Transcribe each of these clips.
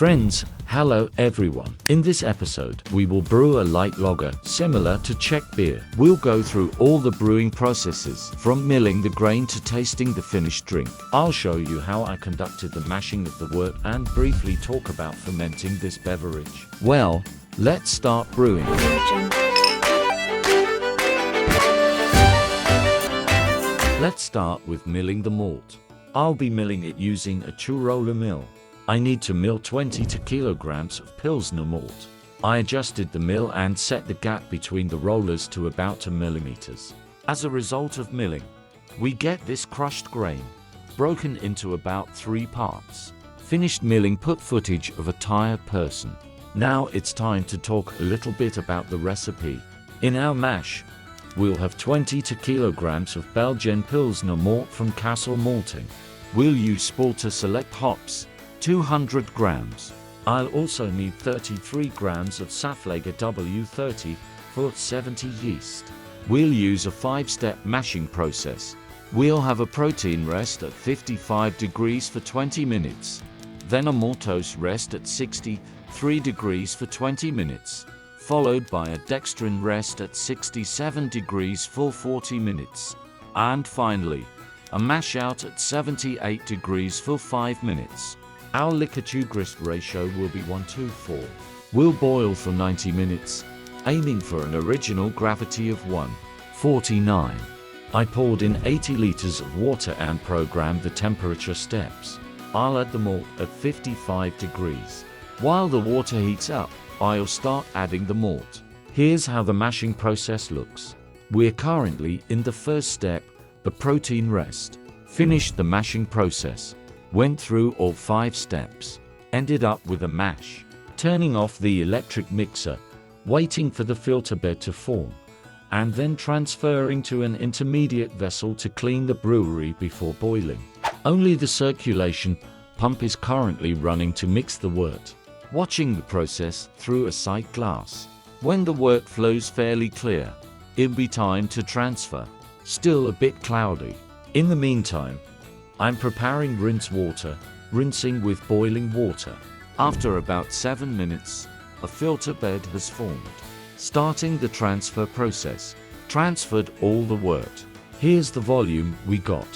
Friends, hello everyone. In this episode, we will brew a light lager similar to Czech beer. We'll go through all the brewing processes, from milling the grain to tasting the finished drink. I'll show you how I conducted the mashing of the wort and briefly talk about fermenting this beverage. Well, let's start brewing. Let's start with milling the malt. I'll be milling it using a 2-roller mill. I need to mill 22 kilograms of Pilsner Malt. I adjusted the mill and set the gap between the rollers to about 2 millimeters. As a result of milling, we get this crushed grain, broken into about 3 parts. Finished milling put footage of a tired person. Now it's time to talk a little bit about the recipe. In our mash, we'll have 22 kilograms of Belgian Pilsner Malt from Castle Malting. We'll use Spalter Select hops, 200 grams. I'll also need 33 grams of Saflager W34 for 70 yeast. We'll use a 5-step mashing process. We'll have a protein rest at 55 degrees for 20 minutes. Then a maltose rest at 63 degrees for 20 minutes. Followed by a dextrin rest at 67 degrees for 40 minutes. And finally, a mash out at 78 degrees for 5 minutes. Our liquor to grist ratio will be 1:4. We'll boil for 90 minutes, aiming for an original gravity of 149. I poured in 80 liters of water and programmed the temperature steps. I'll add the malt at 55 degrees. While the water heats up, I'll start adding the malt. Here's how the mashing process looks. We're currently in the first step, the protein rest. Finished the mashing process. Went through all 5 steps. Ended up with a mash. Turning off the electric mixer, waiting for the filter bed to form, and then transferring to an intermediate vessel to clean the brewery before boiling. Only the circulation pump is currently running to mix the wort. Watching the process through a sight glass. When the wort flows fairly clear, it'll be time to transfer. Still a bit cloudy. In the meantime, I'm preparing rinse water, rinsing with boiling water. After about 7 minutes, a filter bed has formed. Starting the transfer process. Transferred all the wort. Here's the volume we got.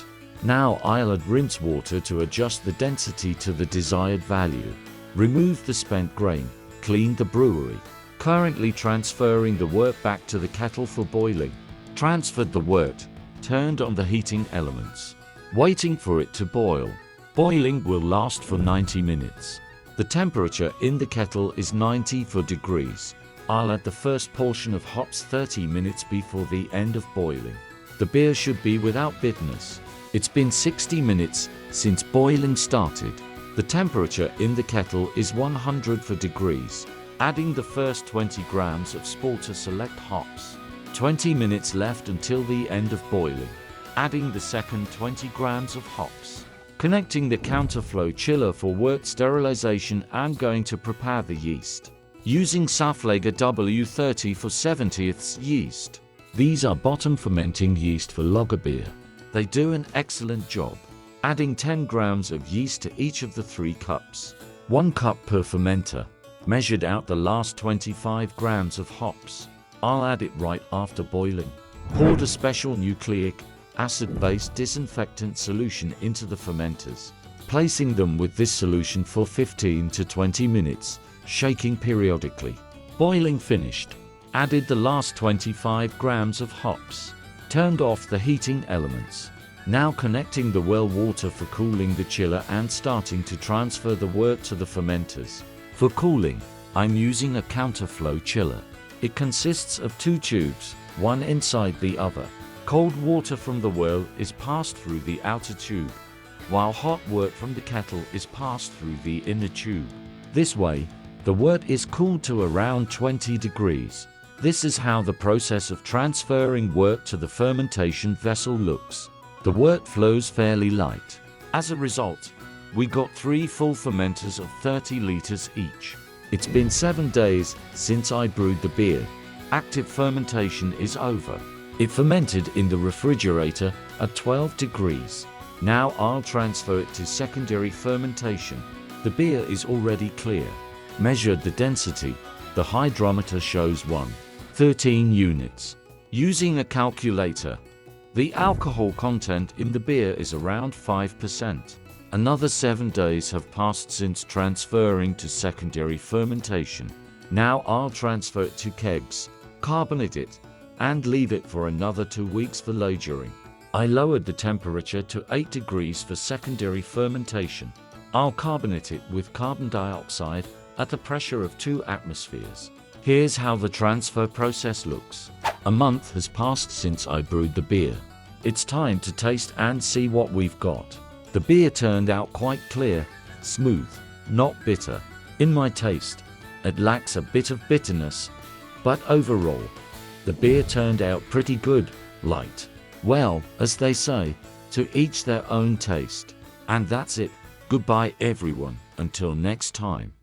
Now I'll add rinse water to adjust the density to the desired value. Remove the spent grain, clean the brewery. Currently transferring the wort back to the kettle for boiling. Transferred the wort, turned on the heating elements. Waiting for it to boil. Boiling will last for 90 minutes. The temperature in the kettle is 94 degrees. I'll add the first portion of hops 30 minutes before the end of boiling. The beer should be without bitterness. It's been 60 minutes since boiling started. The temperature in the kettle is 104 degrees. Adding the first 20 grams of Spalter Select hops. 20 minutes left until the end of boiling. Adding the second 20 grams of hops. Connecting the counterflow chiller for wort sterilization and going to prepare the yeast. Using Saflager W34 for 70th yeast. These are bottom fermenting yeast for lager beer. They do an excellent job. Adding 10 grams of yeast to each of the 3 cups. 1 cup per fermenter. Measured out the last 25 grams of hops. I'll add it right after boiling. Poured a special nucleic acid-based disinfectant solution into the fermenters. Placing them with this solution for 15 to 20 minutes, shaking periodically. Boiling finished. Added the last 25 grams of hops. Turned off the heating elements. Now connecting the well water for cooling the chiller and starting to transfer the wort to the fermenters. For cooling, I'm using a counterflow chiller. It consists of 2 tubes, one inside the other. Cold water from the well is passed through the outer tube, while hot wort from the kettle is passed through the inner tube. This way, the wort is cooled to around 20 degrees. This is how the process of transferring wort to the fermentation vessel looks. The wort flows fairly light. As a result, we got 3 full fermenters of 30 liters each. It's been 7 days since I brewed the beer. Active fermentation is over. It fermented in the refrigerator at 12 degrees. Now I'll transfer it to secondary fermentation. The beer is already clear. Measured the density. The hydrometer shows 1.13 units. Using a calculator, the alcohol content in the beer is around 5%. Another 7 days have passed since transferring to secondary fermentation. Now I'll transfer it to kegs, carbonate it, and leave it for another 2 weeks for lagering. I lowered the temperature to 8 degrees for secondary fermentation. I'll carbonate it with carbon dioxide at a pressure of 2 atmospheres. Here's how the transfer process looks. A month has passed since I brewed the beer. It's time to taste and see what we've got. The beer turned out quite clear, smooth, not bitter. In my taste, it lacks a bit of bitterness, but overall, the beer turned out pretty good, light. Well, as they say, to each their own taste. And that's it. Goodbye everyone, until next time.